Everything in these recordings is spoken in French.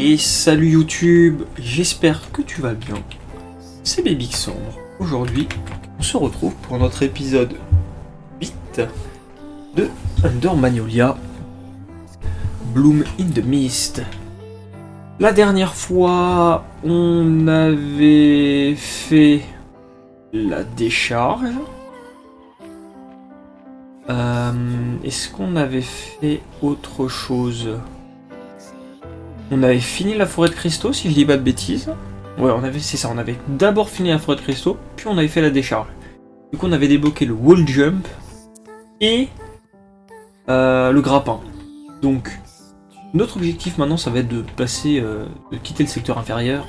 Et salut YouTube, j'espère que tu vas bien. C'est Babyxandre. Aujourd'hui, on se retrouve pour notre épisode 8 de Under Magnolia Bloom in the Mist. La dernière fois, on avait fait la décharge. Est-ce qu'on avait fait autre chose? On avait fini la forêt de cristaux, si je dis pas de bêtises. Ouais, c'est ça, on avait d'abord fini la forêt de cristaux, puis on avait fait la décharge. Du coup, on avait débloqué le wall jump et le grappin. Donc, notre objectif maintenant, ça va être de passer, de quitter le secteur inférieur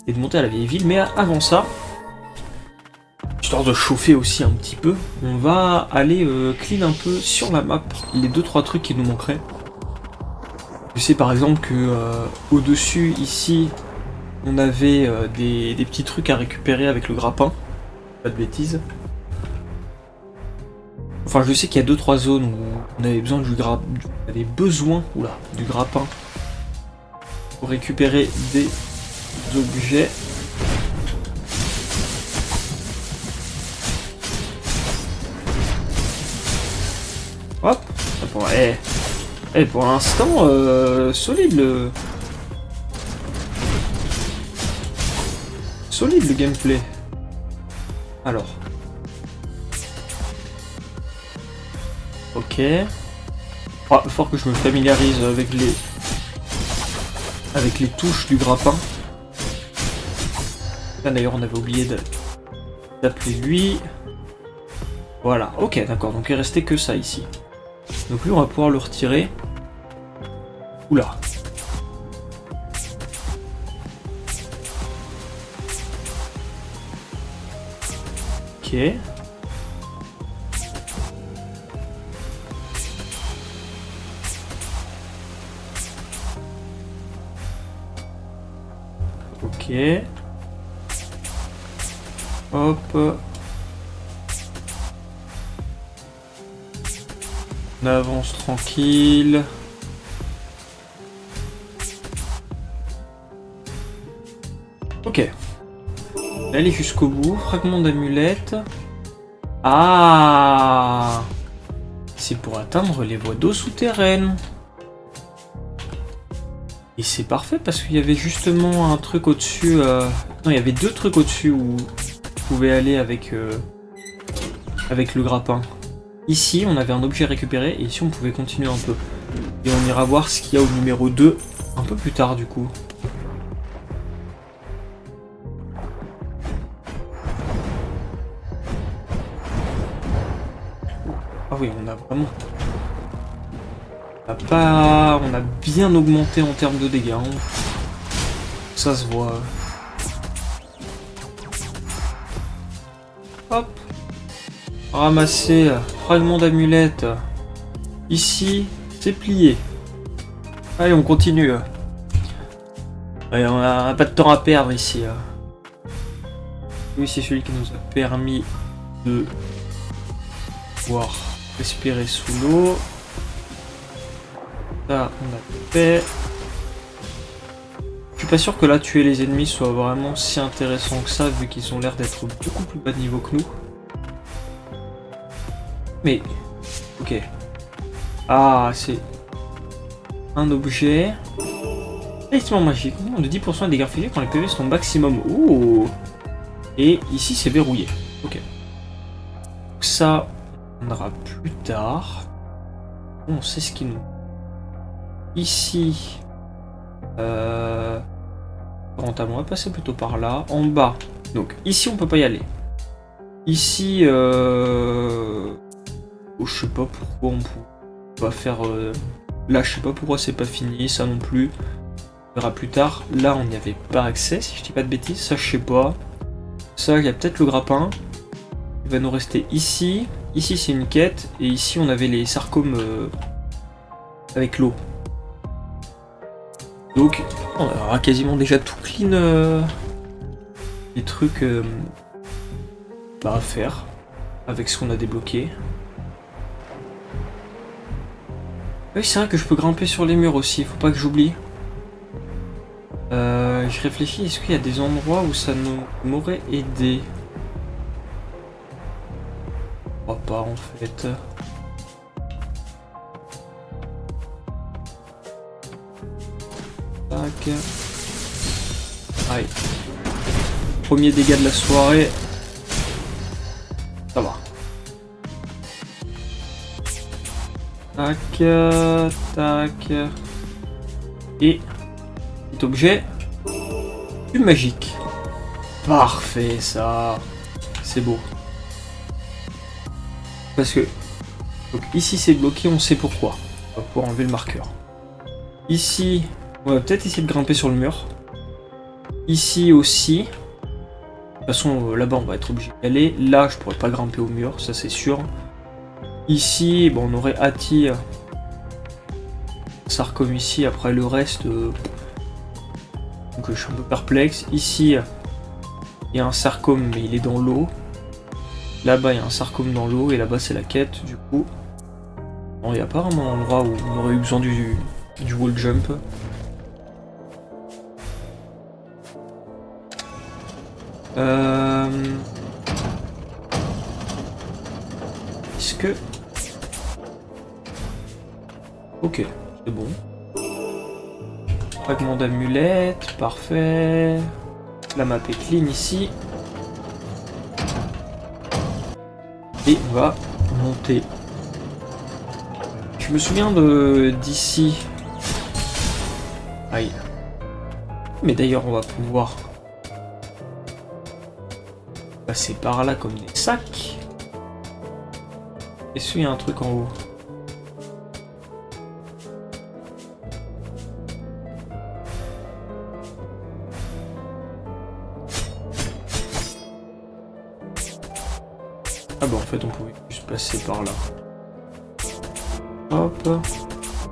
et de monter à la vieille ville. Mais avant ça, histoire de chauffer aussi un petit peu, on va aller clean un peu sur la map les 2-3 trucs qui nous manqueraient. Je sais par exemple que au-dessus, ici, on avait des petits trucs à récupérer avec le grappin. Pas de bêtises. Enfin, je sais qu'il y a 2-3 zones où on avait besoin du grappin pour récupérer des objets. Hop, pour l'instant, solide le gameplay. Alors. Ok. Ah, fort que je me familiarise avec les touches du grappin. Là d'ailleurs on avait oublié d'appeler lui. Voilà, ok d'accord, donc il restait que ça ici. Donc lui on va pouvoir le retirer. Oula. Ok. Ok. Hop. On avance tranquille. Ok. Aller jusqu'au bout. Fragment d'amulette. Ah! C'est pour atteindre les voies d'eau souterraines. Et c'est parfait parce qu'il y avait justement un truc au-dessus. Non, il y avait 2 trucs au-dessus où vous pouvez aller avec le grappin. Ici, on avait un objet récupéré et ici, on pouvait continuer un peu. Et on ira voir ce qu'il y a au numéro 2 un peu plus tard du coup. Ah oui, on a vraiment... On a bien augmenté en termes de dégâts. Hein. Ça se voit. Hop. Ramasser fragment d'amulette. Ici, c'est plié. Allez, on continue. Allez, on a pas de temps à perdre ici. Oui, c'est celui qui nous a permis de pouvoir respirer sous l'eau. Ça, on a fait. Je suis pas sûr que là tuer les ennemis soit vraiment si intéressant que ça, vu qu'ils ont l'air d'être beaucoup plus bas de niveau que nous. Mais, ok. Ah, c'est un objet. Effectivement magique. De 10% de dégâts infligés quand les PV sont au maximum. Oh. Et ici, c'est verrouillé. Ok. Donc ça, on aura plus tard. On sait ce qu'il nous... Ici, on va passer plutôt par là, en bas. Donc ici on peut pas y aller. Ici, je sais pas pourquoi on va faire. Là, je sais pas pourquoi c'est pas fini, ça non plus. On verra plus tard. Là, on n'y avait pas accès, si je dis pas de bêtises. Ça, je sais pas. Ça, il y a peut-être le grappin. Il va nous rester ici. Ici, c'est une quête, et ici, on avait les sarcomes avec l'eau. Donc, on aura quasiment déjà tout clean les trucs à faire avec ce qu'on a débloqué. Oui, c'est vrai que je peux grimper sur les murs aussi, faut pas que j'oublie. je réfléchis, est-ce qu'il y a des endroits où ça m'aurait aidé? Je crois pas en fait. Tac. Aïe. Premier dégât de la soirée. Ça va. Tac. Tac. Et... petit objet. Cube magique. Parfait ça. C'est beau. Parce que... donc ici c'est bloqué, on sait pourquoi. On va pouvoir enlever le marqueur. Ici... on va peut-être essayer de grimper sur le mur. Ici aussi. De toute façon, là-bas, on va être obligé d'aller. Là, je pourrais pas grimper au mur, ça c'est sûr. Ici, bon, on aurait Ati. Sarcom ici, après le reste... donc je suis un peu perplexe. Ici, il y a un Sarcom, mais il est dans l'eau. Là-bas, il y a un Sarcom dans l'eau, et là-bas, c'est la quête, du coup. Bon, il n'y a pas vraiment un endroit où on aurait eu besoin du wall jump. Est-ce que... ok, c'est bon. Fragment d'amulette, parfait. La map est clean ici. Et on va monter. Je me souviens d'ici. Aïe. Mais d'ailleurs, on va pouvoir passer par là comme des sacs. Est-ce qu'il y a un truc en haut? Ah bah en fait on pouvait juste passer par là. Hop,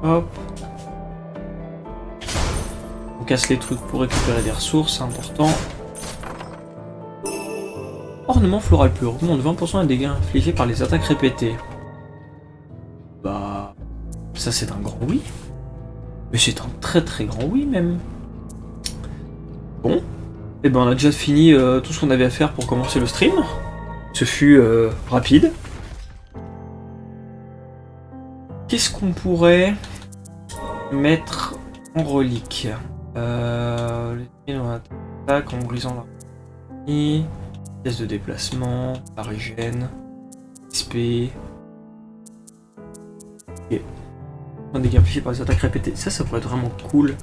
hop. On casse les trucs pour récupérer des ressources, c'est important. Ornement floral pur, augmente 20% des dégâts infligés par les attaques répétées. Bah... ça c'est un grand oui. Mais c'est un très très grand oui même. Bon. Et ben on a déjà fini tout ce qu'on avait à faire pour commencer le stream. Ce fut rapide. Qu'est-ce qu'on pourrait mettre en relique? Attaque en brisant la... pièce de déplacement, la régène, XP. Ok. Un dégâts amplifiés par les attaques répétées. Ça pourrait être vraiment cool.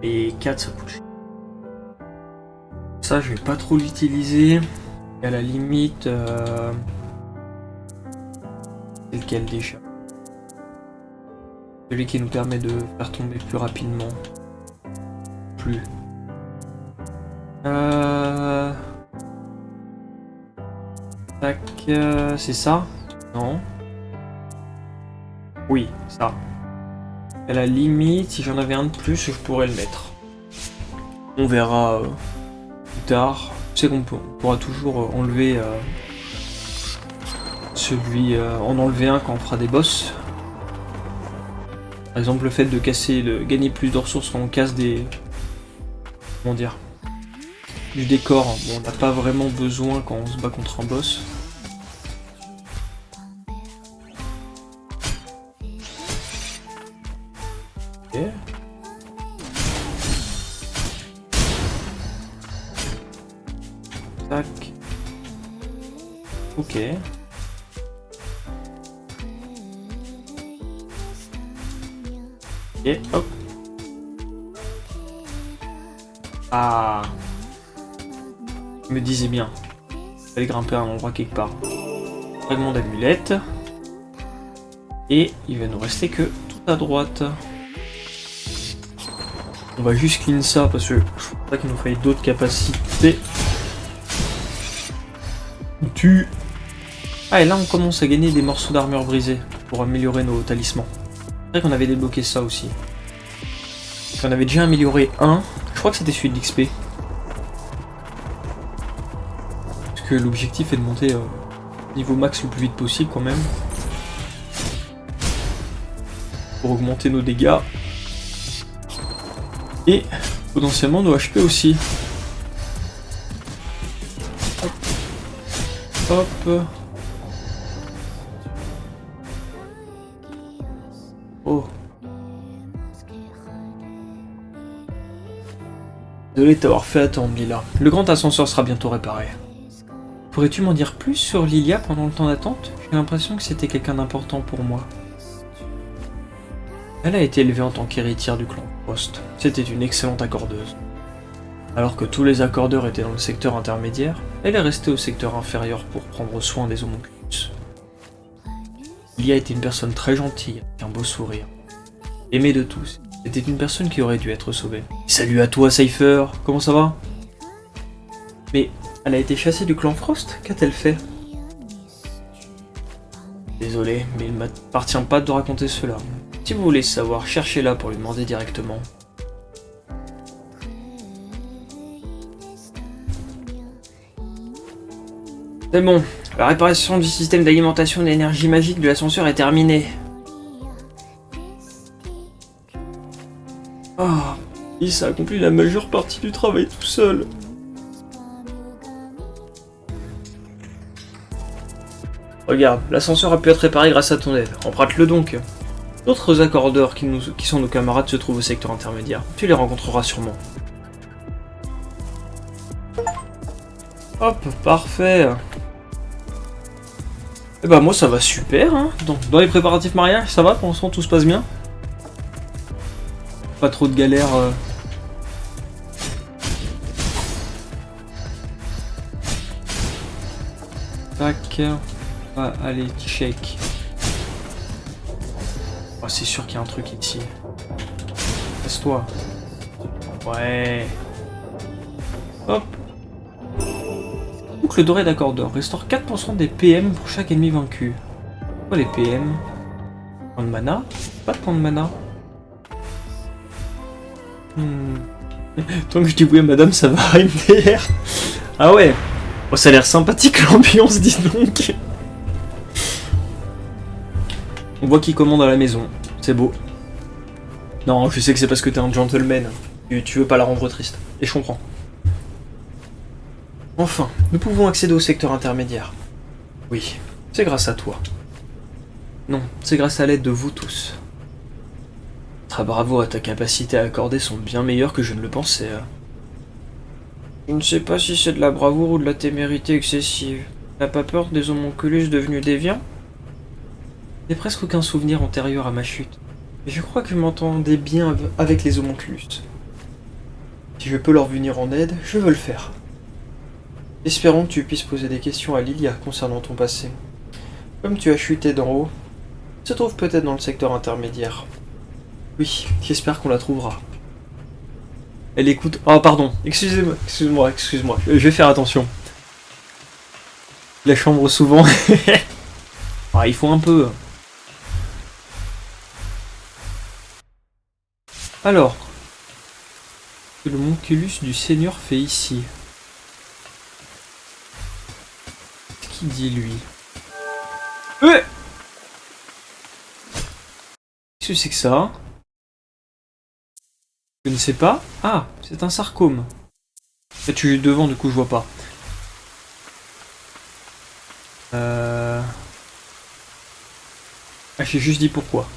Et 4, ça coûte cher. Ça, je vais pas trop l'utiliser. Et à la limite... c'est lequel déjà? Celui qui nous permet de faire tomber plus rapidement. Plus. Tac, c'est ça? Non. Oui, ça. À la limite, si j'en avais un de plus, je pourrais le mettre. On verra plus tard. Tu sais qu'on pourra toujours enlever celui... en enlever un quand on fera des boss. Par exemple, le fait de casser, gagner plus de ressources quand on casse des... comment dire? Du décor. Bon, on n'a pas vraiment besoin quand on se bat contre un boss. Ok. Tac. Ok. Et hop. Ah. Je me disais bien. Il fallait grimper à un endroit quelque part. Fragment d'amulette. Et il va nous rester que tout à droite. On va juste clean ça parce que je pense pas qu'il nous faille d'autres capacités. Ah et là on commence à gagner des morceaux d'armure brisée pour améliorer nos talismans. C'est vrai qu'on avait débloqué ça aussi. On avait déjà amélioré un. Je crois que c'était celui de l'XP. Parce que l'objectif est de monter niveau max le plus vite possible quand même. Pour augmenter nos dégâts. Et Potentiellement nos HP aussi. Hop. Hop. Oh. Désolé de t'avoir fait attendre, Lila. Le grand ascenseur sera bientôt réparé. Pourrais-tu m'en dire plus sur Lilia pendant le temps d'attente? J'ai l'impression que c'était quelqu'un d'important pour moi. Elle a été élevée en tant qu'héritière du clan Frost. C'était une excellente accordeuse. Alors que tous les accordeurs étaient dans le secteur intermédiaire, elle est restée au secteur inférieur pour prendre soin des homonculus. Lilia était une personne très gentille, avec un beau sourire. Aimée de tous. C'était une personne qui aurait dû être sauvée. Salut à toi, Cypher. Comment ça va? Mais elle a été chassée du clan Frost? Qu'a-t-elle fait? Désolé, mais il ne m'appartient pas de raconter cela. Si vous voulez savoir, cherchez-la pour lui demander directement. C'est bon, la réparation du système d'alimentation d'énergie magique de l'ascenseur est terminée. Ah, il s'est accompli la majeure partie du travail tout seul. Regarde, l'ascenseur a pu être réparé grâce à ton aide. Emprunte-le donc. D'autres accordeurs qui sont nos camarades se trouvent au secteur intermédiaire. Tu les rencontreras sûrement. Hop, parfait. Eh bah moi ça va super, hein. Dans les préparatifs mariage, ça va, pour l'instant tout se passe bien. Pas trop de galères. Tac. Ah, allez, check. Oh, c'est sûr qu'il y a un truc ici. Laisse-toi. Ouais. Hop. Boucle dorée d'accordeur. Restaure 4% des PM pour chaque ennemi vaincu. Quoi les PM? Point de mana? Pas de point de mana. Tant que je dis oui madame, ça va MDR. Ah ouais. Oh, ça a l'air sympathique l'ambiance, dis donc. On voit qui commande à la maison. C'est beau. Non, je sais que c'est parce que t'es un gentleman. Tu veux pas la rendre triste. Et je comprends. Enfin, nous pouvons accéder au secteur intermédiaire. Oui, c'est grâce à toi. Non, c'est grâce à l'aide de vous tous. Très bravo à ta capacité à accorder sont bien meilleures que je ne le pensais. Je ne sais pas si c'est de la bravoure ou de la témérité excessive. T'as pas peur des homonculus devenus déviants? J'ai presque aucun souvenir antérieur à ma chute. Mais je crois que je m'entendais bien avec les homonculus. Si je peux leur venir en aide, je veux le faire. Espérons que tu puisses poser des questions à Lilia concernant ton passé. Comme tu as chuté d'en haut, se trouve peut-être dans le secteur intermédiaire. Oui, j'espère qu'on la trouvera. Elle écoute... Oh pardon, excuse-moi. Je vais faire attention. La chambre souvent... Ah, il faut un peu... Alors... que le monculus du Seigneur fait ici? Qu'est-ce qu'il dit lui? Qu'est-ce que c'est que ça? Je ne sais pas. Ah, c'est un sarcome. Là, tu es devant, du coup, je vois pas. Ah, j'ai juste dit pourquoi.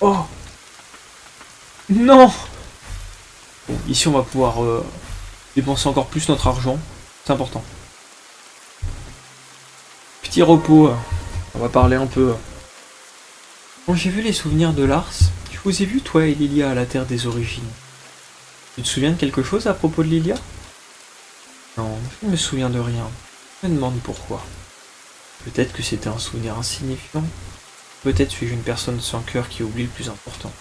Oh! Non! Bon, ici, on va pouvoir dépenser encore plus notre argent. C'est important. Petit repos. On va parler un peu. Quand j'ai vu les souvenirs de Lars, je vous ai vu, toi et Lilia, à la Terre des Origines. Tu te souviens de quelque chose à propos de Lilia? Non, je ne me souviens de rien. Je me demande pourquoi. Peut-être que c'était un souvenir insignifiant. Peut-être suis-je une personne sans cœur qui oublie le plus important.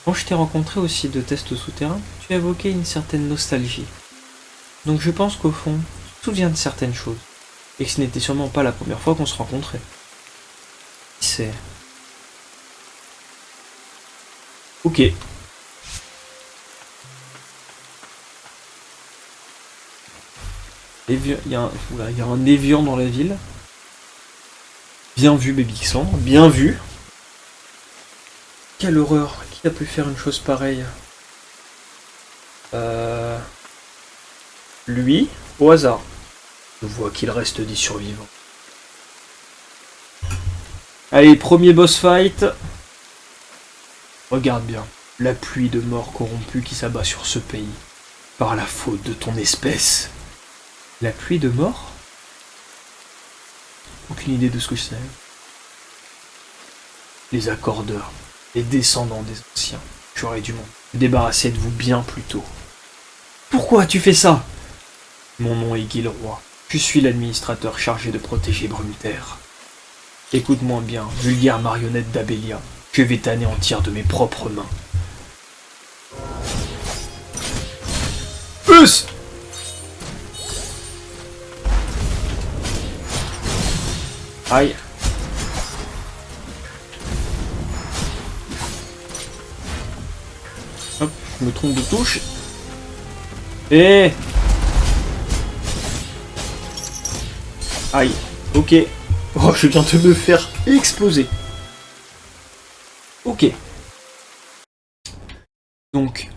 Quand je t'ai rencontré au site de test souterrain, tu évoquais une certaine nostalgie. Donc je pense qu'au fond, tu te souviens de certaines choses. Et que ce n'était sûrement pas la première fois qu'on se rencontrait. Qui sait? Ok. Il y a un évian dans la ville. Bien vu, Baby Xandre, bien vu. Quelle horreur, qui a pu faire une chose pareille? Lui, au hasard. Je vois qu'il reste des survivants. Allez, premier boss fight. Regarde bien, la pluie de morts corrompus qui s'abat sur ce pays. Par la faute de ton espèce. La pluie de morts? Aucune idée de ce que c'est. Les accordeurs, les descendants des anciens, jurés du monde. Débarrassez de vous bien plus tôt. Pourquoi as-tu fait ça? Mon nom est Guilroy. Je suis l'administrateur chargé de protéger Brumeterre. Écoute-moi bien, vulgaire marionnette d'Abélia. Je vais t'anéantir de mes propres mains. Plus! Aïe. Hop, je me trompe de touche. Et... Aïe, ok. Oh, je viens de me faire exploser. Ok. Donc,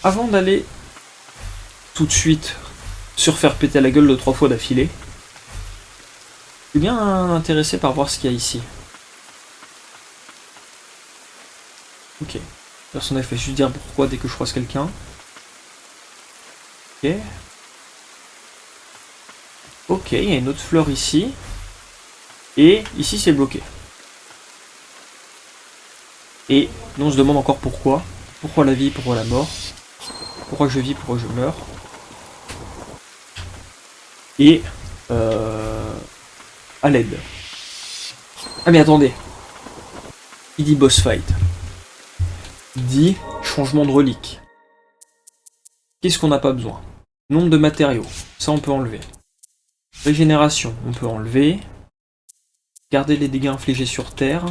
avant d'aller tout de suite se refaire péter la gueule de 3 fois d'affilée, je suis bien intéressé par voir ce qu'il y a ici. Ok. Personne n'a fait juste dire pourquoi dès que je croise quelqu'un. Ok. Ok, il y a une autre fleur ici. Et ici c'est bloqué. Et on se demande encore pourquoi. Pourquoi la vie, pourquoi la mort. Pourquoi je vis, pourquoi je meurs. Et à l'aide. Ah mais attendez. Il dit boss fight. Il dit changement de relique. Qu'est-ce qu'on n'a pas besoin? Nombre de matériaux. Ça on peut enlever. Régénération, on peut enlever. Garder les dégâts infligés sur terre.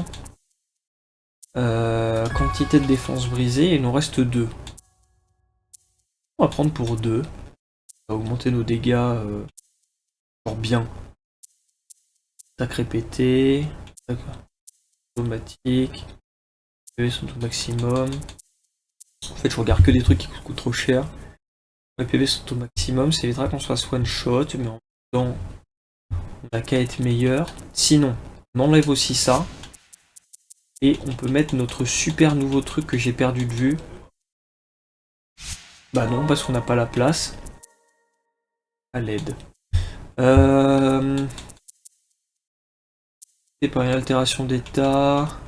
Quantité de défense brisée, il nous reste 2. On va prendre pour 2. On va augmenter nos dégâts pour bien. Attaque répétée. Automatique. PV sont au maximum. En fait, je regarde que des trucs qui coûtent trop cher. Les PV sont au maximum. Ça évitera qu'on se fasse one shot, mais en même temps, on n'a qu'à être meilleur. Sinon, on enlève aussi ça. Et on peut mettre notre super nouveau truc que j'ai perdu de vue. Bah non, parce qu'on n'a pas la place. À l'aide. C'est pas une altération d'état.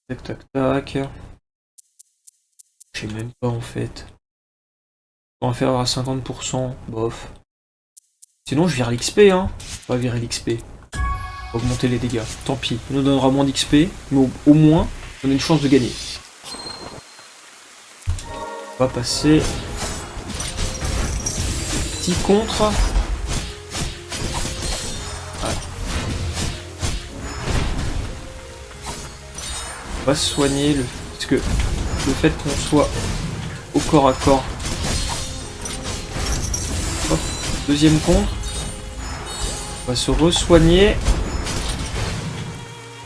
Tac tac tac. Je sais même pas en fait. On va faire à 50%. Bof. Sinon je vire l'XP hein. On va virer l'XP. Augmenter les dégâts. Tant pis. Il nous donnera moins d'XP. Mais au moins, on a une chance de gagner. On va passer. Petit contre. Ouais. On va se soigner. Parce que le fait qu'on soit au corps à corps. Hop. Deuxième contre. On va se re-soigner.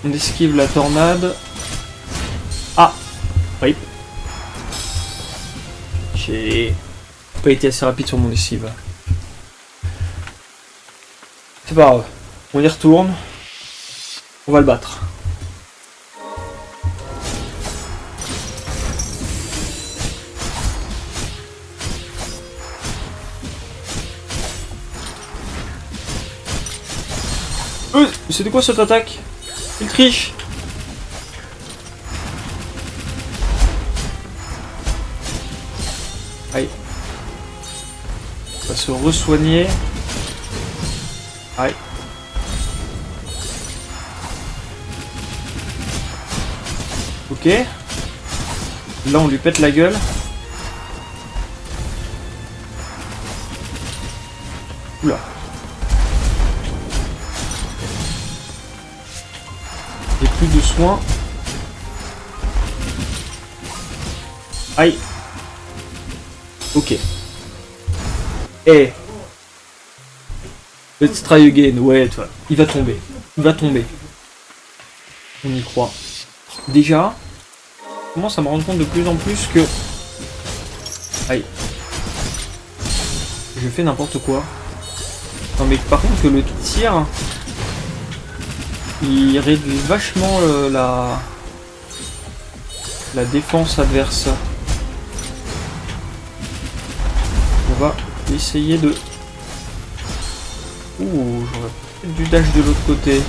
On esquive la tornade. Ah! Oui. J'ai pas été assez rapide sur mon esquive. C'est pas grave. On y retourne. On va le battre. C'était quoi cette attaque? Il triche. Aïe. On va se re-soigner. Aïe. Ok. Là on lui pète la gueule. Oula. J'ai plus de soins. Aïe. Ok. Eh. Let's try again. Ouais, toi. Il va tomber. Il va tomber. On y croit. Déjà, Je commence à me rendre compte de plus en plus que... Aïe. Je fais n'importe quoi. Non mais par contre que le tir... Il réduit vachement la défense adverse. On va essayer de... Ouh, j'aurais fait du dash de l'autre côté.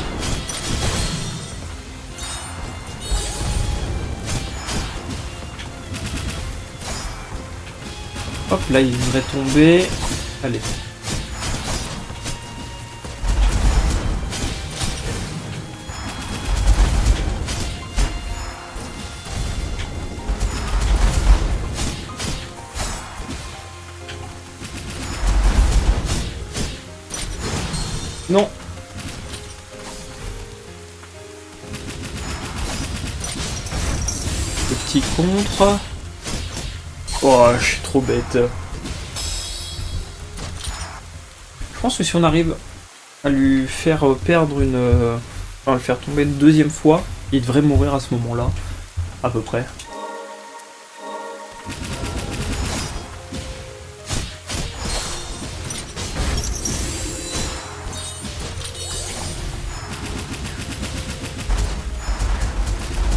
Hop, là il devrait tomber. Allez. Non. Le petit contre. Oh, je suis trop bête. Je pense que si on arrive à lui faire perdre une... Enfin, le faire tomber une deuxième fois, il devrait mourir à ce moment-là. À peu près.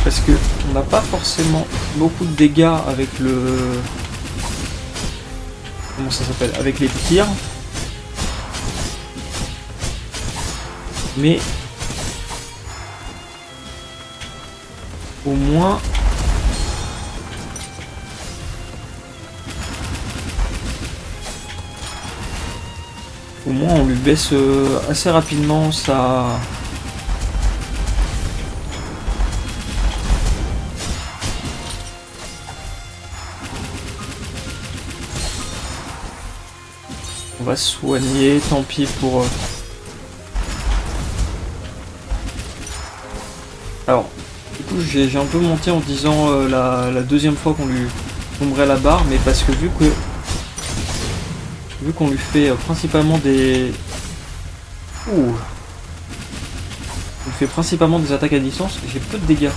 Parce que on n'a pas forcément beaucoup de dégâts avec le... Comment ça s'appelle? Avec les tirs. Mais... Au moins... Au moins on lui baisse assez rapidement sa... On va se soigner, tant pis pour... Alors, du coup j'ai un peu monté en disant la deuxième fois qu'on lui tomberait la barre, mais parce que vu qu'on lui fait principalement des... Ouh. On lui fait principalement des attaques à distance, j'ai peu de dégâts.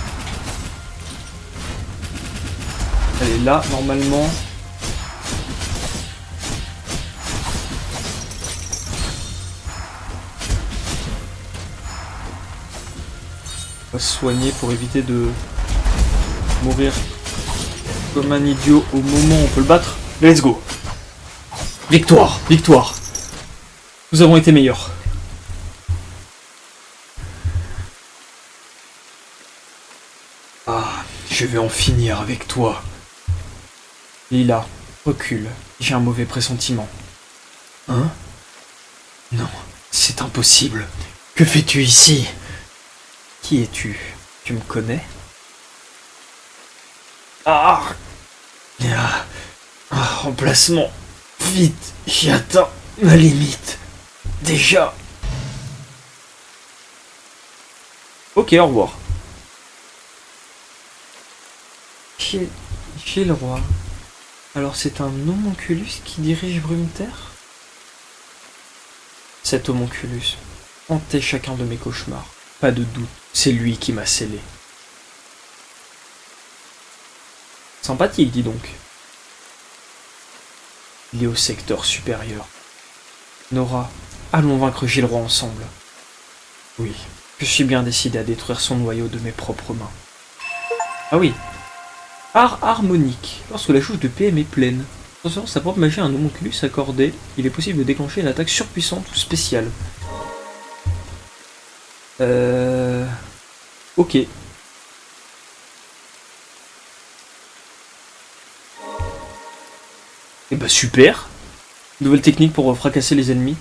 Allez, là, normalement... On va se soigner pour éviter de mourir comme un idiot au moment où on peut le battre. Let's go! Victoire! Victoire! Nous avons été meilleurs. Ah, je vais en finir avec toi. Lila, recule. J'ai un mauvais pressentiment. Hein? Non, c'est impossible. Que fais-tu ici? Qui es-tu? Tu me connais? Ah! Remplacement! Vite! J'ai atteint ma limite! Déjà! Ok, au revoir. Chez le roi. Alors c'est un homonculus qui dirige Brumeterre? Cet homonculus hantait chacun de mes cauchemars. Pas de doute, c'est lui qui m'a scellé. Sympathique, dis donc. Il est au secteur supérieur. Nora, allons vaincre Gilroy ensemble. Oui, je suis bien décidé à détruire son noyau de mes propres mains. Ah oui. Art harmonique. Lorsque la jauge de PM est pleine, transférant sa propre magie à un homonculus accordé, il est possible de déclencher une attaque surpuissante ou spéciale. Ok. Et bah super. Nouvelle technique pour fracasser les ennemis.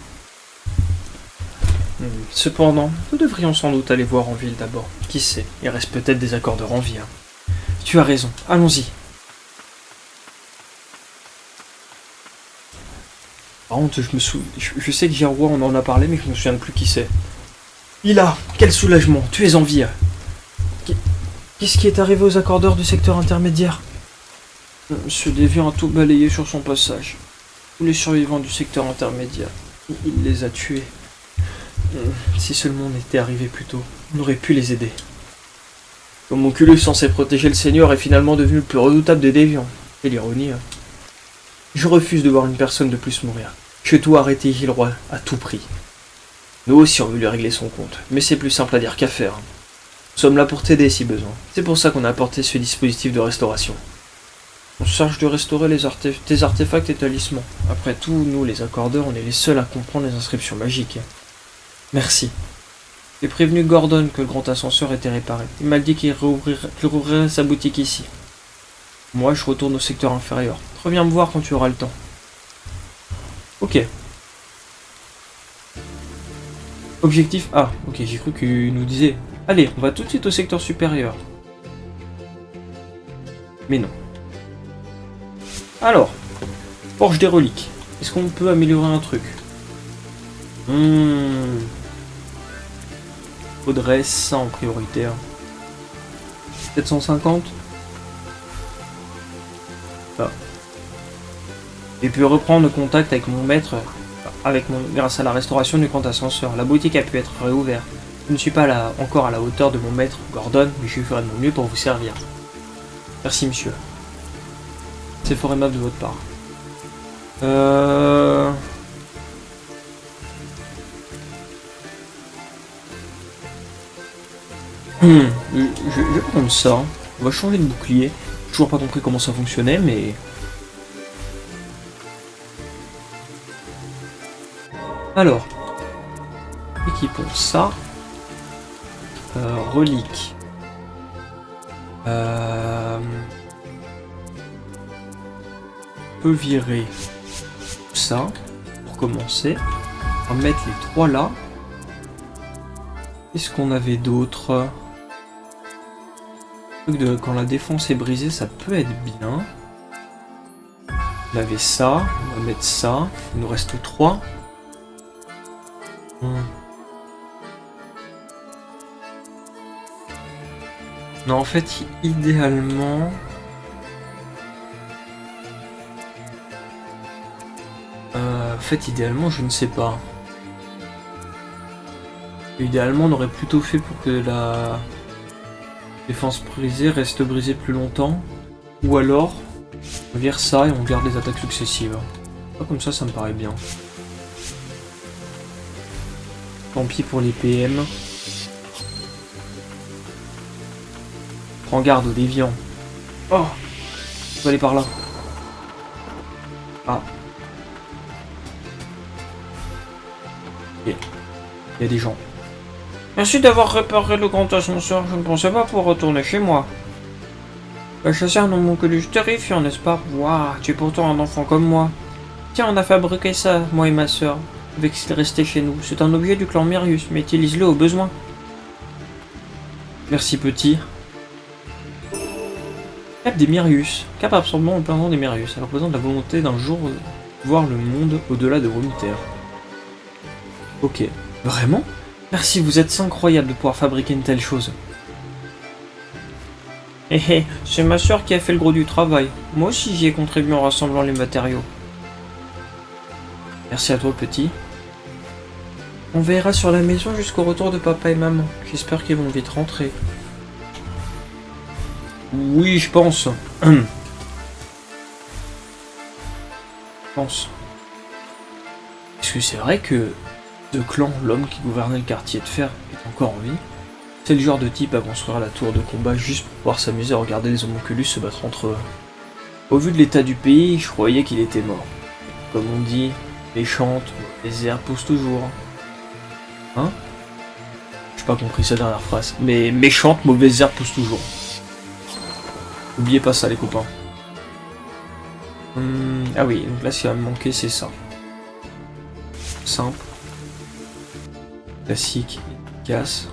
Cependant, nous devrions sans doute aller voir en ville d'abord. Qui sait, il reste peut-être des accordeurs en vie. Hein. Tu as raison, allons-y. Par contre, je sais que Gilroy on en a parlé, mais je me souviens plus qui c'est. Lila, quel soulagement, tu es en vie. Qu'est-ce qui est arrivé aux accordeurs du secteur intermédiaire? Ce déviant a tout balayé sur son passage. Tous les survivants du secteur intermédiaire. Il les a tués. Si seulement on était arrivé plus tôt, on aurait pu les aider. L'homonculus censé protéger le Seigneur est finalement devenu le plus redoutable des déviants. Quelle ironie. Hein. Je refuse de voir une personne de plus mourir. Je dois arrêter Gilroy à tout prix. Nous aussi on veut lui régler son compte, mais c'est plus simple à dire qu'à faire. Nous sommes là pour t'aider si besoin. C'est pour ça qu'on a apporté ce dispositif de restauration. On se charge de restaurer tes artefacts et talismans. Après tout, nous les accordeurs, on est les seuls à comprendre les inscriptions magiques. Merci. J'ai prévenu Gordon que le grand ascenseur était réparé. Il m'a dit qu'il rouvrirait sa boutique ici. Moi, je retourne au secteur inférieur. Reviens me voir quand tu auras le temps. Ok. Objectif A. Ok, j'ai cru qu'il nous disait... Allez, on va tout de suite au secteur supérieur. Mais non. Alors. Forge des reliques. Est-ce qu'on peut améliorer un truc? Faudrait ça en prioritaire. 750. Ah. J'ai pu reprendre contact avec mon maître grâce à la restauration du grand ascenseur. La boutique a pu être réouverte. Je ne suis pas encore à la hauteur de mon maître Gordon, mais je ferai de mon mieux pour vous servir. Merci monsieur. C'est fort aimable de votre part. Je vais prendre ça. On va changer de bouclier. J'ai toujours pas compris comment ça fonctionnait, mais... Alors. Équipons ça. Relique. On peut virer ça pour commencer. On va mettre les trois là. Qu'est-ce qu'on avait d'autre? Quand la défense est brisée, ça peut être bien. On avait ça, on va mettre ça. Il nous reste 3. Non, en fait, idéalement... je ne sais pas. Idéalement, on aurait plutôt fait pour que la défense brisée reste brisée plus longtemps. Ou alors, on vire ça et on garde les attaques successives. Comme ça me paraît bien. Tant pis pour les PM. Prends garde aux déviants. Oh! Je vais aller par là. Ah. Ok. Il y a des gens. Merci d'avoir réparé le grand ascenseur. Je ne pensais pas pouvoir retourner chez moi. Le chasseur homonculus terrifiant, n'est-ce pas? Waouh, tu es pourtant un enfant comme moi. Tiens, on a fabriqué ça, moi et ma sœur, avec ce qu'il restait chez nous. C'est un objet du clan Mirius, mais utilise-le au besoin. Merci petit. Cap des Mirius. Cap absorbant au plein vent des Mirius. Elle représente la volonté d'un jour de voir le monde au-delà de Romiter. Ok. Vraiment? Merci, vous êtes incroyable de pouvoir fabriquer une telle chose. C'est ma soeur qui a fait le gros du travail. Moi aussi j'y ai contribué en rassemblant les matériaux. Merci à toi petit. On veillera sur la maison jusqu'au retour de papa et maman. J'espère qu'ils vont vite rentrer. Oui, je pense. Je pense. Est-ce que c'est vrai que De Clan, l'homme qui gouvernait le quartier de fer, est encore en vie? C'est le genre de type à construire la tour de combat juste pour pouvoir s'amuser à regarder les homonculus se battre entre eux. Au vu de l'état du pays, je croyais qu'il était mort. Comme on dit, méchante, les airs poussent toujours. Hein? J'ai pas compris sa dernière phrase. Mais méchante, mauvaise herbe pousse toujours. N'oubliez pas ça les copains. Ah oui, donc là ce qui va me manquer c'est ça. Simple. Classique, efficace.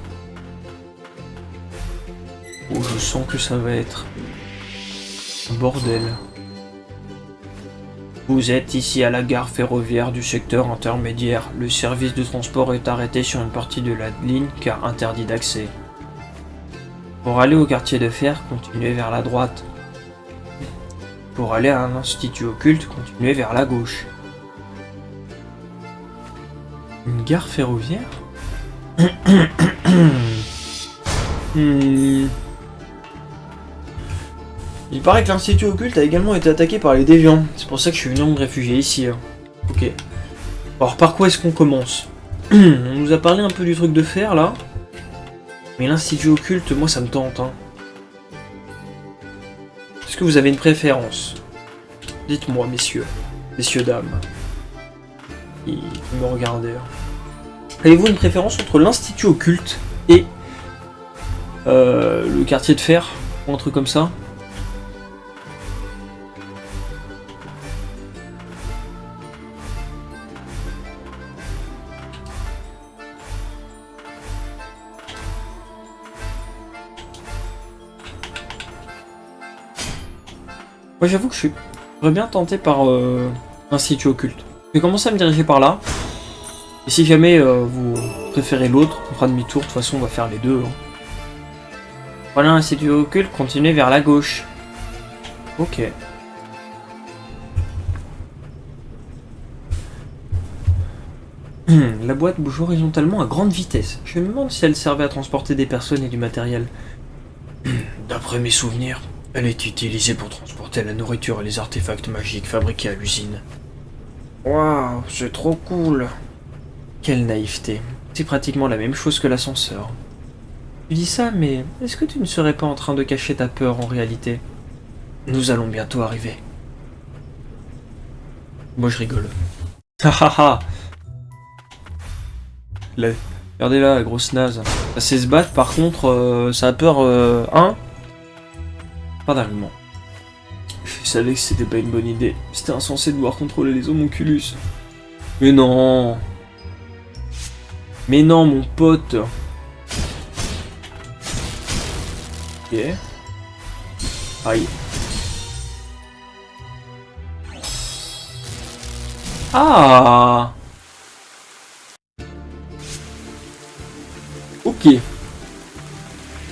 Oh, je sens que ça va être un bordel. Vous êtes ici à la gare ferroviaire du secteur intermédiaire. Le service de transport est arrêté sur une partie de la ligne car interdit d'accès. Pour aller au quartier de fer, continuez vers la droite. Pour aller à un institut occulte, continuez vers la gauche. Une gare ferroviaire? Il paraît que l'Institut Occulte a également été attaqué par les déviants. C'est pour ça que je suis venu me réfugier ici. Ok. Alors par quoi est-ce qu'on commence? On nous a parlé un peu du truc de fer là. Mais l'Institut Occulte, moi ça me tente. Hein. Est-ce que vous avez une préférence? Dites-moi, messieurs. Messieurs, dames. Ils me regardaient. Avez-vous une préférence entre l'Institut Occulte et le quartier de fer? Ou un truc comme ça? Moi j'avoue que je suis bien tenté par l'Institut Occulte. Je vais commencer à me diriger par là. Et si jamais vous préférez l'autre, on fera demi-tour, de toute façon on va faire les deux. Hein. Voilà l'Institut Occulte, continuez vers la gauche. Ok. La boîte bouge horizontalement à grande vitesse. Je me demande si elle servait à transporter des personnes et du matériel. D'après mes souvenirs, elle est utilisée pour transporter la nourriture et les artefacts magiques fabriqués à l'usine. Waouh, c'est trop cool. Quelle naïveté. C'est pratiquement la même chose que l'ascenseur. Tu dis ça, mais est-ce que tu ne serais pas en train de cacher ta peur en réalité? Nous allons bientôt arriver. Moi je rigole. Ha ha ha. Regardez là, la grosse naze. Ça sait se battre, par contre, ça a peur, hein? Pas d'argument. Je savais que c'était pas une bonne idée. C'était insensé de devoir contrôler les homunculus. Mais non. Mais non, mon pote. Ok. Aïe. Ah. Ok.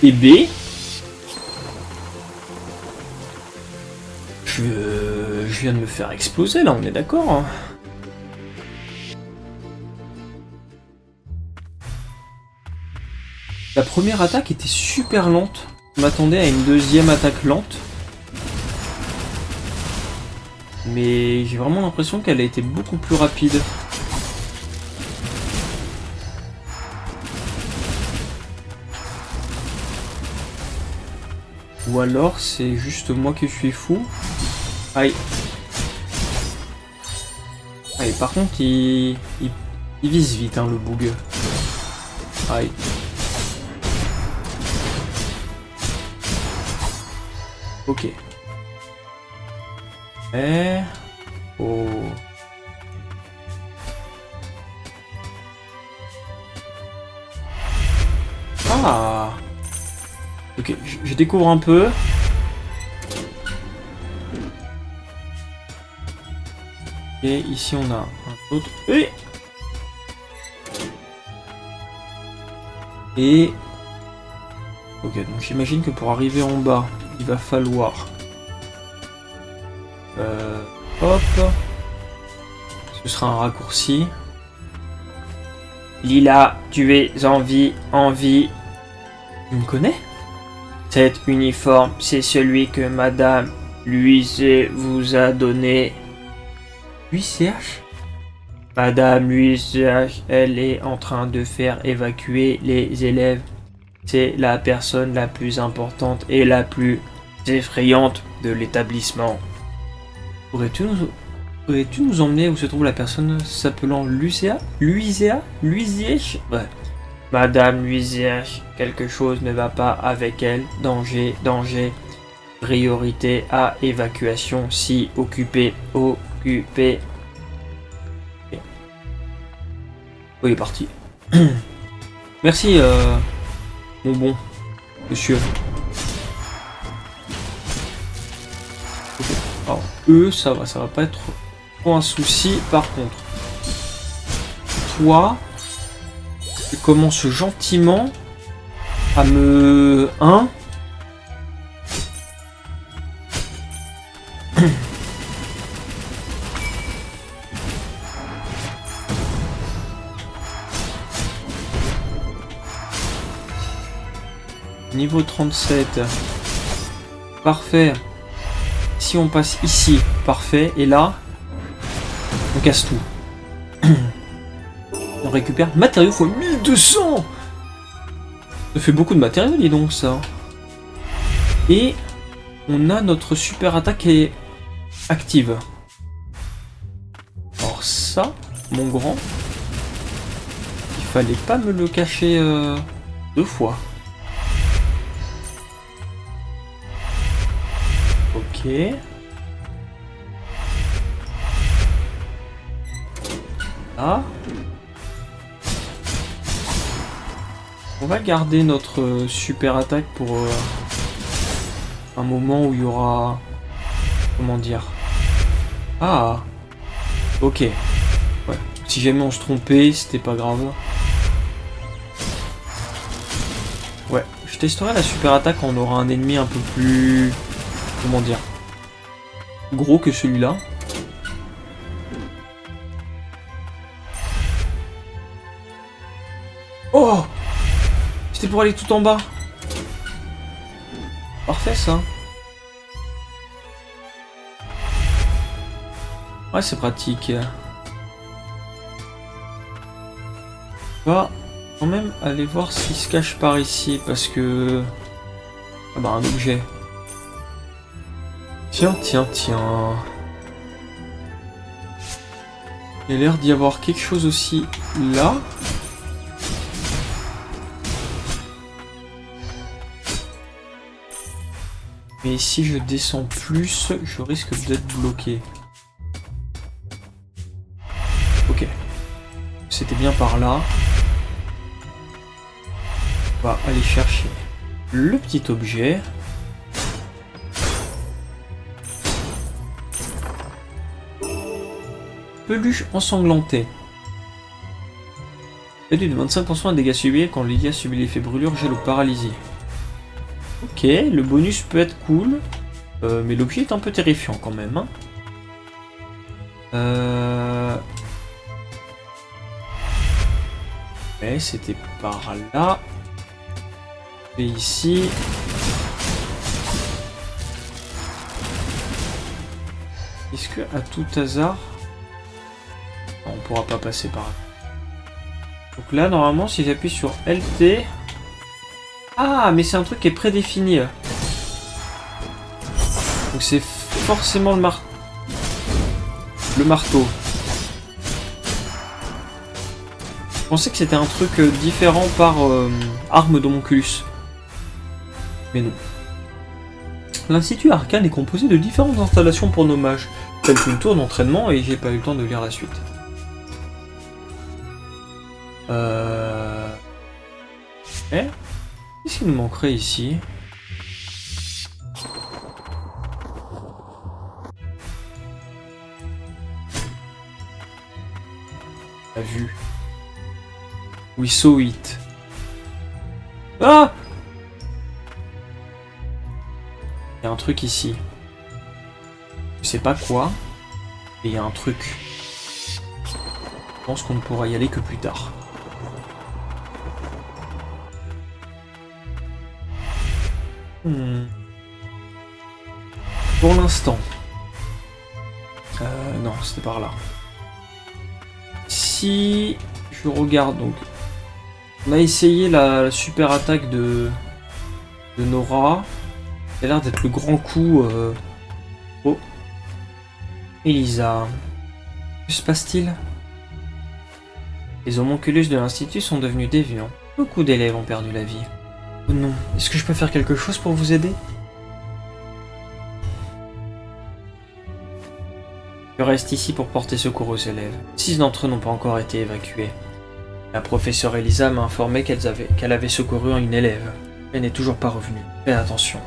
Et B. Je viens de me faire exploser là, on est d'accord hein. La première attaque était super lente. Je m'attendais à une deuxième attaque lente. Mais j'ai vraiment l'impression qu'elle a été beaucoup plus rapide. Ou alors c'est juste moi qui suis fou. Aïe. Aïe, par contre il vise vite hein, le boug. Aïe. Ok. Oh. Ah. Ok, je découvre un peu. Et ici on a un autre. Et... Ok, donc j'imagine que pour arriver en bas, il va falloir... hop. Ce sera un raccourci. Lila, tu es en vie. Tu me connais? Cet uniforme, c'est celui que Madame Louise vous a donné. UCH? Madame Louise, elle est en train de faire évacuer les élèves. C'est la personne la plus importante et la plus effrayante de l'établissement. Pourrais-tu nous emmener où se trouve la personne s'appelant Lucéa? Louiséa? Ouais. Madame Louiséa, quelque chose ne va pas avec elle. Danger. Priorité à évacuation si occupé. Oh, il est parti. Merci, mon bon monsieur. Okay. Alors, eux, ça va pas être trop un souci. Par contre, toi, tu commences gentiment à me... Hein? Niveau 37. Parfait. Si on passe ici, parfait. Et là, on casse tout. On récupère matériaux fois 1200. Ça fait beaucoup de matériaux, dis donc, ça. Et on a notre super attaque qui est active. Alors ça, mon grand, il fallait pas me le cacher 2 fois. Ok. Là. On va garder notre super attaque pour un moment où il y aura... Comment dire? Ah. Ok. Ouais. Si jamais on se trompait, c'était pas grave. Ouais. Je testerai la super attaque quand on aura un ennemi un peu plus... Comment dire? Gros que celui-là. Oh! C'était pour aller tout en bas. Parfait ça. Ouais, c'est pratique. On va quand même aller voir ce qui se cache par ici parce que... Ah bah un objet. Tiens, tiens, tiens. Il y a l'air d'y avoir quelque chose aussi là. Mais si je descends plus, je risque d'être bloqué. Ok. C'était bien par là. On va aller chercher le petit objet. Peluche ensanglantée. Réduit de 25% à dégâts subis quand Lydia subit l'effet brûlure, gel ou paralysie. Ok, le bonus peut être cool, mais l'objet est un peu terrifiant quand même. Hein. Ouais, c'était par là. Et ici. Est-ce que à tout hasard... Non, on pourra pas passer par là. Donc là, normalement, si j'appuie sur LT... Ah, mais c'est un truc qui est prédéfini. Donc c'est forcément le marteau. Je pensais que c'était un truc différent par arme d'homonculus. Mais non. L'Institut Arcane est composé de différentes installations pour nos mages, telles qu'une tour d'entraînement, et j'ai pas eu le temps de lire la suite. Qu'est-ce qu'il nous manquerait ici? La vue. We saw it. Ah! Il y a un truc ici. Je sais pas quoi. Et il y a un truc. Je pense qu'on ne pourra y aller que plus tard. Pour l'instant. Non, c'était par là. Si je regarde donc. On a essayé la super attaque de Nora. Ça a l'air d'être le grand coup. Oh. Elisa. Que se passe-t-il? Les homonculus de l'Institut sont devenus déviants. Beaucoup d'élèves ont perdu la vie. Oh non, est-ce que je peux faire quelque chose pour vous aider? Je reste ici pour porter secours aux élèves. 6 d'entre eux n'ont pas encore été évacués. La professeure Elisa m'a informé qu'elle avait secouru une élève. Elle n'est toujours pas revenue. Faites attention.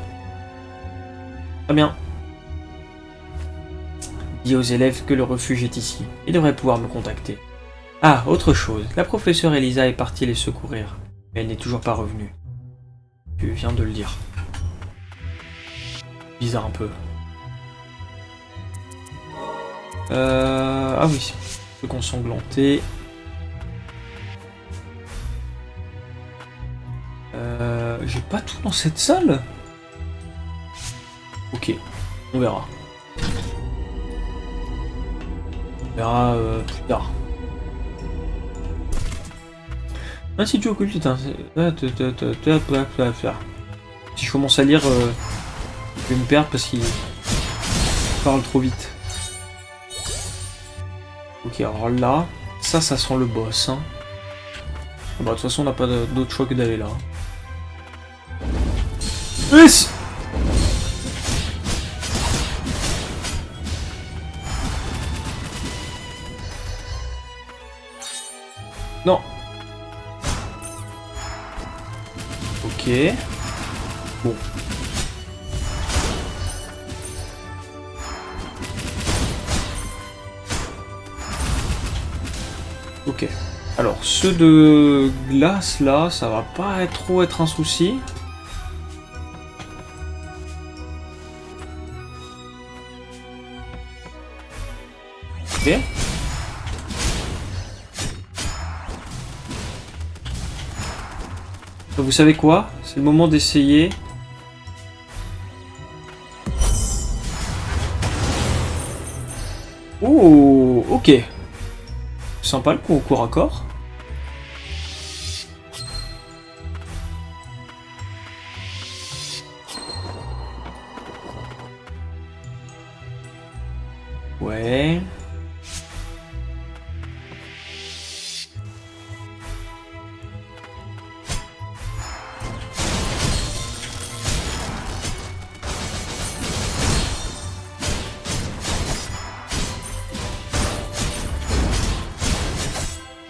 Très bien. Dis aux élèves que le refuge est ici. Ils devraient pouvoir me contacter. Ah, autre chose. La professeure Elisa est partie les secourir. Mais elle n'est toujours pas revenue. Tu viens de le dire. Bizarre un peu. Ah oui, truc ensanglanté. J'ai pas tout dans cette salle. Ok, on verra. On verra plus tard. Institut occulte. Si je commence à lire, je vais me perdre parce qu'il parle trop vite. Ok, alors là, ça sent le boss. Hein. Bah, de toute façon, on n'a pas d'autre choix que d'aller là. Yes. Non. Ok. Bon. Ok. Alors, ceux de glace, là, ça va pas trop être un souci. Ok. Donc, vous savez quoi? C'est le moment d'essayer. Oh, ok. Sympa le coup au corps à corps. Ouais.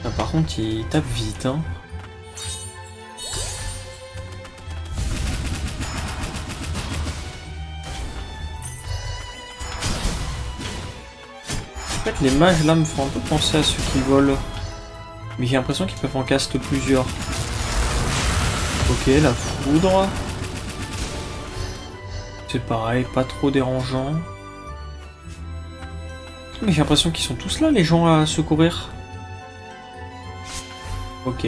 Ah, par contre, il tape vite, hein. En fait, les mages là me font un peu penser à ceux qui volent. Mais j'ai l'impression qu'ils peuvent en caster plusieurs. Ok, la foudre. C'est pareil, pas trop dérangeant. Mais j'ai l'impression qu'ils sont tous là, les gens à secourir. Ok.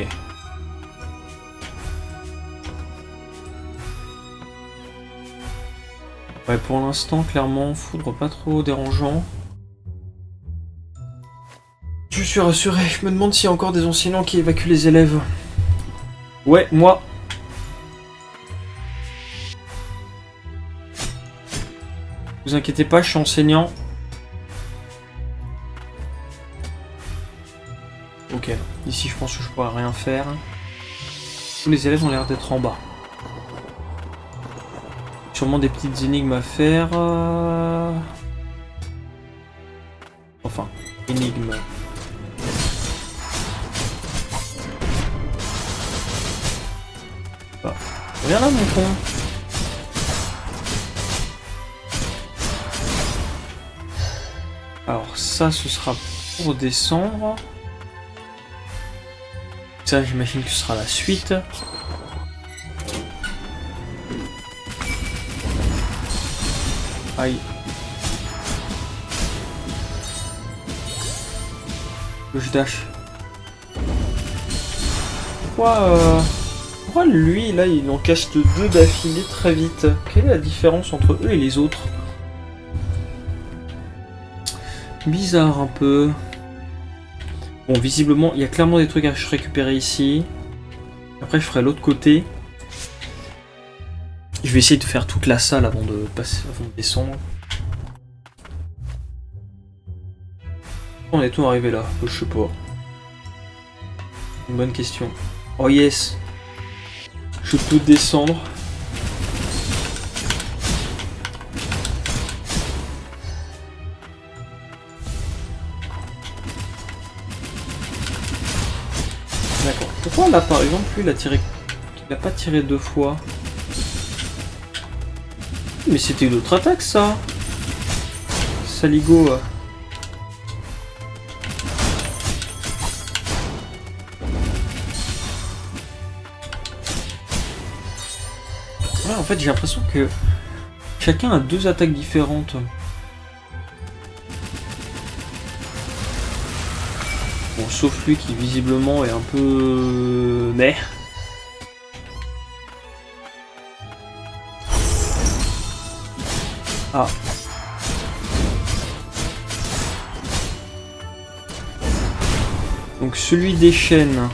Ouais, pour l'instant, clairement, foudre pas trop dérangeant. Je suis rassuré, je me demande s'il y a encore des enseignants qui évacuent les élèves. Ouais, moi. Vous inquiétez pas, je suis enseignant. Ok, ici je pense que je pourrais rien faire. Tous les élèves ont l'air d'être en bas. Sûrement des petites énigmes à faire. Enfin, énigmes. Ah. Viens là mon con. Alors ça ce sera pour descendre. Ça j'imagine que ce sera la suite. Aïe. Je dash. Pourquoi lui là il en caste deux d'affilée très vite? Quelle est la différence entre eux et les autres? Bizarre un peu. Bon, visiblement, il y a clairement des trucs à récupérer ici. Après, je ferai l'autre côté. Je vais essayer de faire toute la salle avant de descendre. On est tout arrivé là, je sais pas. Une bonne question. Oh yes, je peux descendre. D'accord. Pourquoi là par exemple lui il a pas tiré deux fois? Mais c'était une autre attaque ça. Saligo. Ouais, en fait j'ai l'impression que chacun a deux attaques différentes. Bon, sauf lui qui visiblement est un peu... Mais... Ah. Donc celui des chaînes,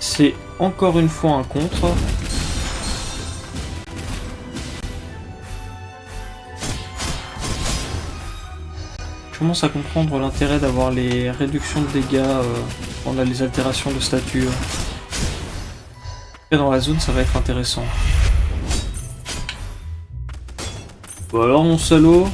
c'est encore une fois un contre. Je commence à comprendre l'intérêt d'avoir les réductions de dégâts quand on a les altérations de statut. Et dans la zone, ça va être intéressant. Bon alors mon salaud.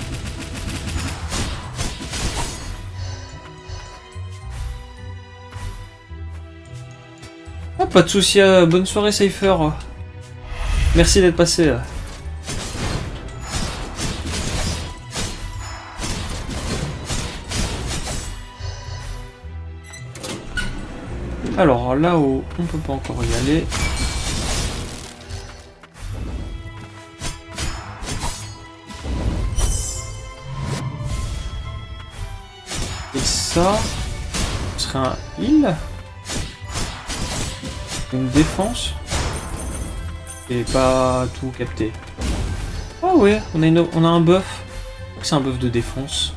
Ah, pas de soucis, bonne soirée Cypher. Merci d'être passé. Alors là-haut, on peut pas encore y aller. Et ça, ce serait un heal. Une défense. Et pas tout capté. Ah ouais, on a un buff. C'est un buff de défense.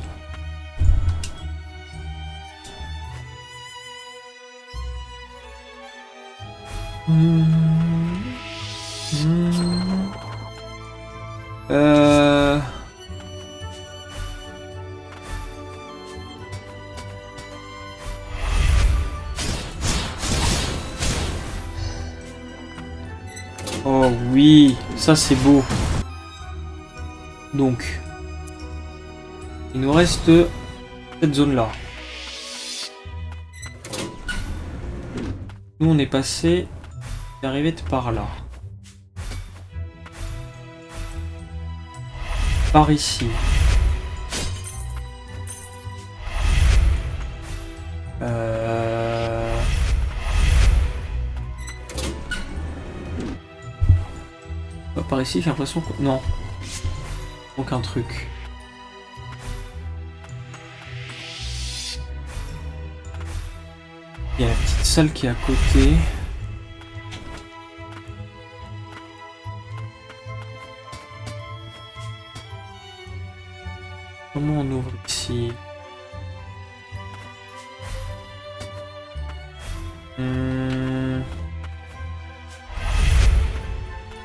Oh oui, ça c'est beau. Donc, il nous reste cette zone-là. Nous on est passé arrivé de par là. Par ici. Par ici, j'ai l'impression que... Non. Aucun truc. Il y a la petite salle qui est à côté. Comment on ouvre ici?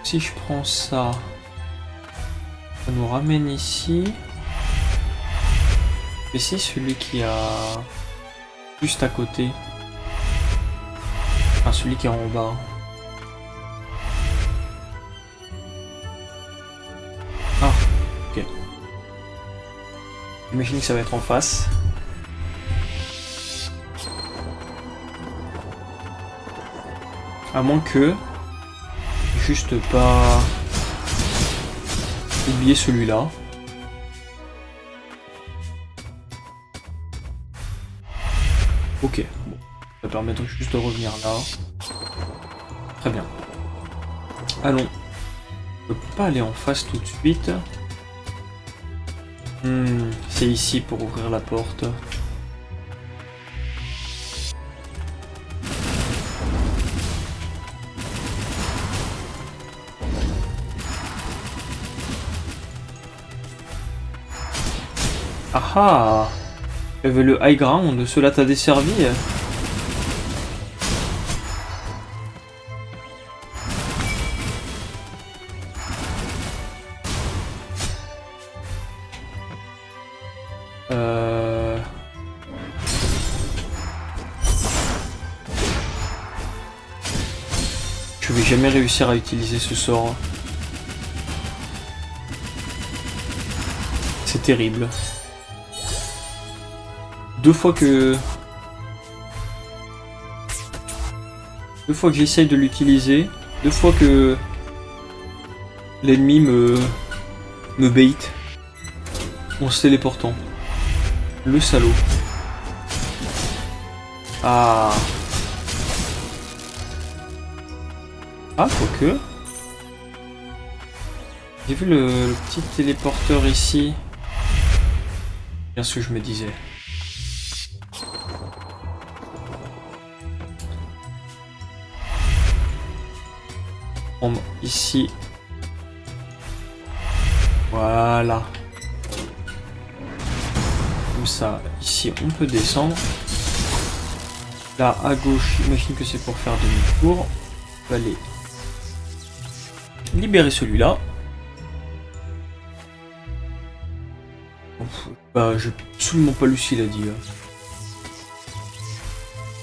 Si je prends ça, ça nous ramène ici. Et c'est celui qui a juste à côté. Enfin, celui qui est en bas. Ah, ok. J'imagine que ça va être en face. À moins que... juste pas oublier celui-là. Ok, bon. Ça permet donc juste de revenir là. Très bien. Allons. On peut pas aller en face tout de suite. C'est ici pour ouvrir la porte. Ah ah! Il y avait le high ground, cela t'a desservi. Je vais jamais réussir à utiliser ce sort. C'est terrible. Deux fois que j'essaye de l'utiliser, deux fois que l'ennemi me bait en se téléportant. Le salaud. Ah. Ah, quoique. J'ai vu le petit téléporteur ici. Bien ce que je me disais. Ici. Voilà. Comme ça, ici on peut descendre. Là, à gauche, j'imagine que c'est pour faire demi-tour. On va aller libérer celui-là. Bah, j'ai absolument pas lu ce qu'il a dit.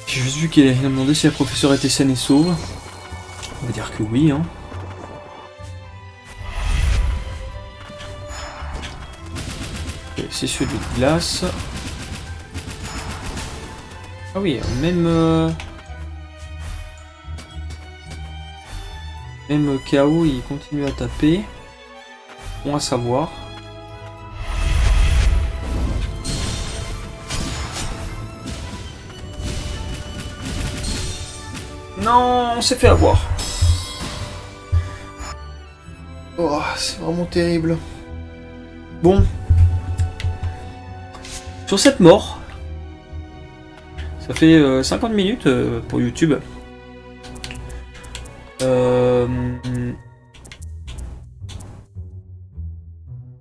J'ai juste vu qu'il a demandé si la professeure était saine et sauve. On va dire que oui, hein. Okay, c'est celui de glace. Ah oui, même... Même KO, il continue à taper. Bon à savoir. Non, on s'est fait avoir. Oh, c'est vraiment terrible. Bon. Sur cette mort, ça fait 50 minutes pour YouTube.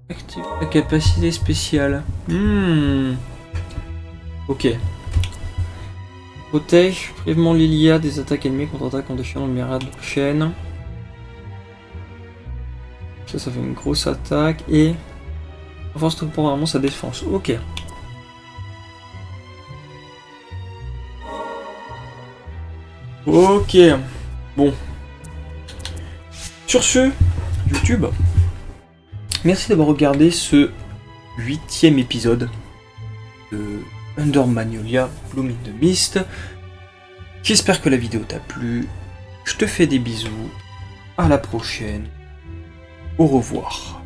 Active la capacité spéciale. Ok. Protège brièvement Lilia des attaques ennemies, contre-attaque en déchiant le mirage de chaîne. Ça fait une grosse attaque et renforce temporairement sa défense. Ok. Ok. Bon. Sur ce, YouTube, merci d'avoir regardé ce 8e épisode de Under Magnolia Bloom in the Mist. J'espère que la vidéo t'a plu. Je te fais des bisous. À la prochaine. Au revoir.